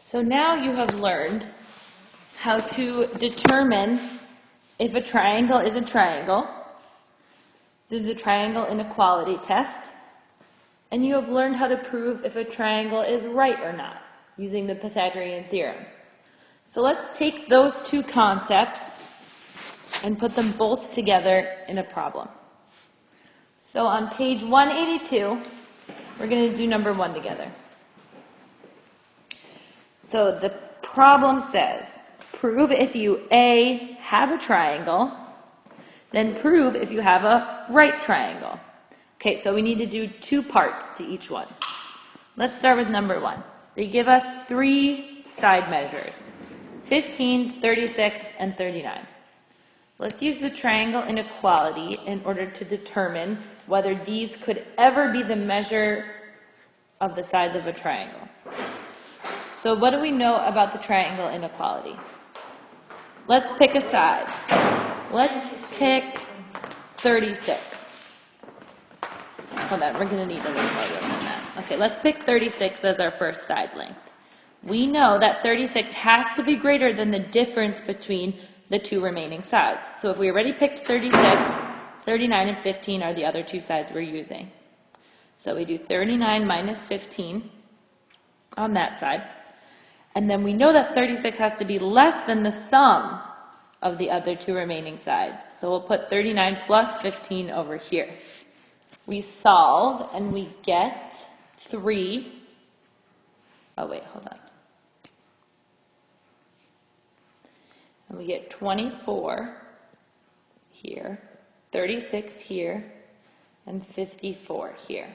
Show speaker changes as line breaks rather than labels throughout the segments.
So now you have learned how to determine if a triangle is a triangle through the triangle inequality test, and you have learned how to prove if a triangle is right or not using the Pythagorean theorem. So let's take those two concepts and put them both together in a problem. So on page 182, we're going to do number 1 together. So the problem says, prove if you A, have a triangle, then prove if you have a right triangle. Okay, so we need to do 2 parts to each one. Let's start with number 1. They give us 3 side measures, 15, 36, and 39. Let's use the triangle inequality in order to determine whether these could ever be the measure of the sides of a triangle. So what do we know about the triangle inequality? Let's pick a side. Let's pick 36. Hold on, we're going to need a little more room than that. Okay, let's pick 36 as our first side length. We know that 36 has to be greater than the difference between the 2 remaining sides. So if we already picked 36, 39 and 15 are the other 2 sides we're using. So we do 39 minus 15 on that side. And then we know that 36 has to be less than the sum of the other 2 remaining sides. So we'll put 39 plus 15 over here. We solve and we get 3. Oh wait, hold on. And we get 24 here, 36 here, and 54 here.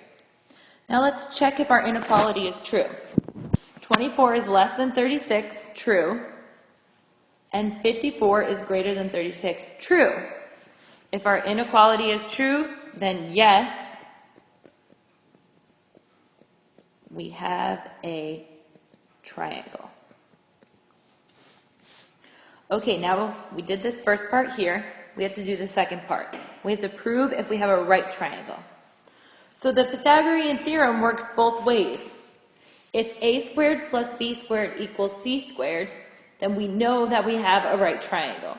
Now let's check if our inequality is true. 24 is less than 36, true, and 54 is greater than 36, true. If our inequality is true, then yes, we have a triangle. Okay, now we did this first part here. We have to do the second part. We have to prove if we have a right triangle. So the Pythagorean theorem works both ways. If a squared plus b squared equals c squared, then we know that we have a right triangle.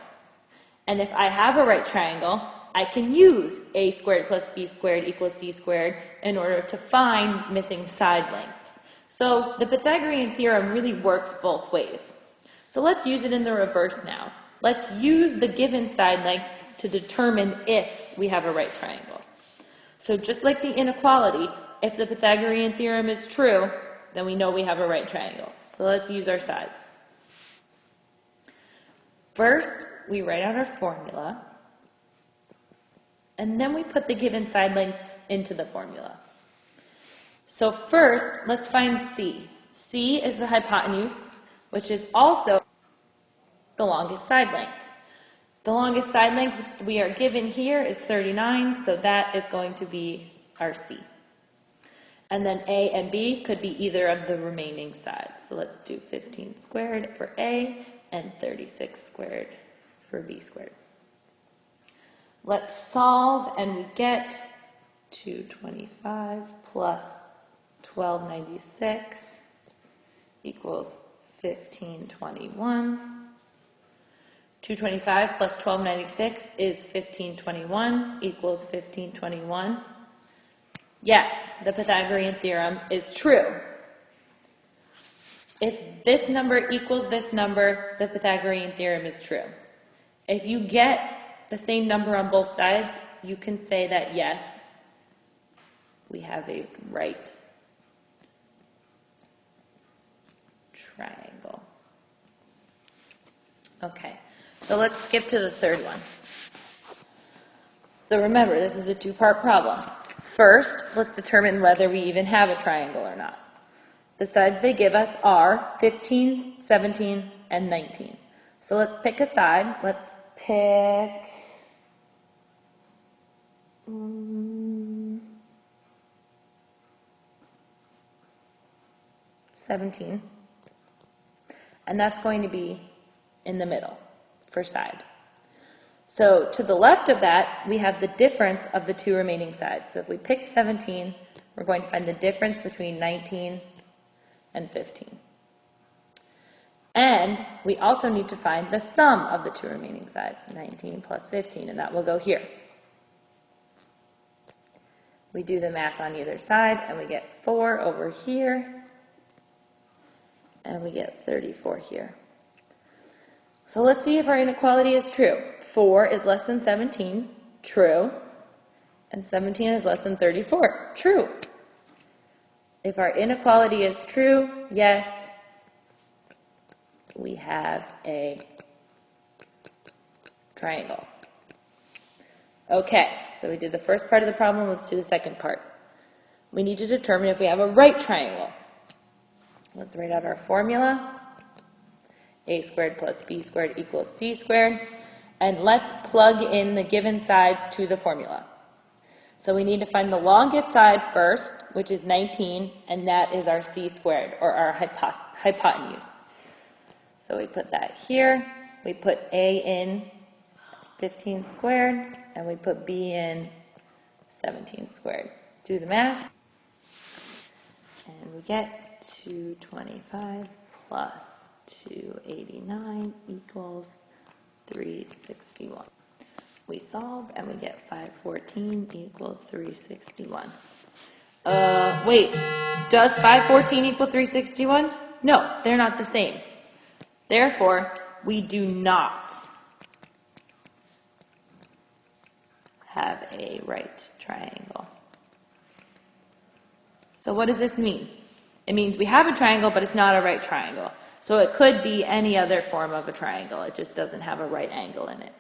And if I have a right triangle, I can use a squared plus b squared equals c squared in order to find missing side lengths. So the Pythagorean theorem really works both ways. So let's use it in the reverse now. Let's use the given side lengths to determine if we have a right triangle. So just like the inequality, if the Pythagorean theorem is true, then we know we have a right triangle. So let's use our sides. First, we write out our formula, and then we put the given side lengths into the formula. So first, let's find C. C is the hypotenuse, which is also the longest side length. The longest side length we are given here is 39, so that is going to be our C. And then A and B could be either of the remaining sides. So let's do 15 squared for A and 36 squared for B squared. Let's solve and we get 225 plus 1296 equals 1521. 225 plus 1296 is 1521 equals 1521. Yes, the Pythagorean theorem is true. If this number equals this number, the Pythagorean theorem is true. If you get the same number on both sides, you can say that yes, we have a right triangle. Okay, so let's skip to the third one. So remember, this is a 2-part problem. First, let's determine whether we even have a triangle or not. The sides they give us are 15, 17, and 19. So let's pick a side. Let's pick 17. And that's going to be in the middle for side. So to the left of that, we have the difference of the 2 remaining sides. So if we pick 17, we're going to find the difference between 19 and 15. And we also need to find the sum of the two remaining sides, 19 plus 15, and that will go here. We do the math on either side, and we get 4 over here, and we get 34 here. So let's see if our inequality is true. 4 is less than 17, true, and 17 is less than 34, true. If our inequality is true, yes, we have a triangle. Okay, so we did the first part of the problem. Let's do the second part. We need to determine if we have a right triangle. Let's write out our formula. A squared plus b squared equals c squared. And let's plug in the given sides to the formula. So we need to find the longest side first, which is 19, and that is our c squared, or our hypotenuse. So we put that here. We put a in 15 squared, and we put b in 17 squared. Do the math, and we get 225 plus 289 equals 361. We solve, and we get 514 equals 361. Wait, does 514 equal 361? No, they're not the same. Therefore, we do not have a right triangle. So what does this mean? It means we have a triangle, but it's not a right triangle. So it could be any other form of a triangle. It just doesn't have a right angle in it.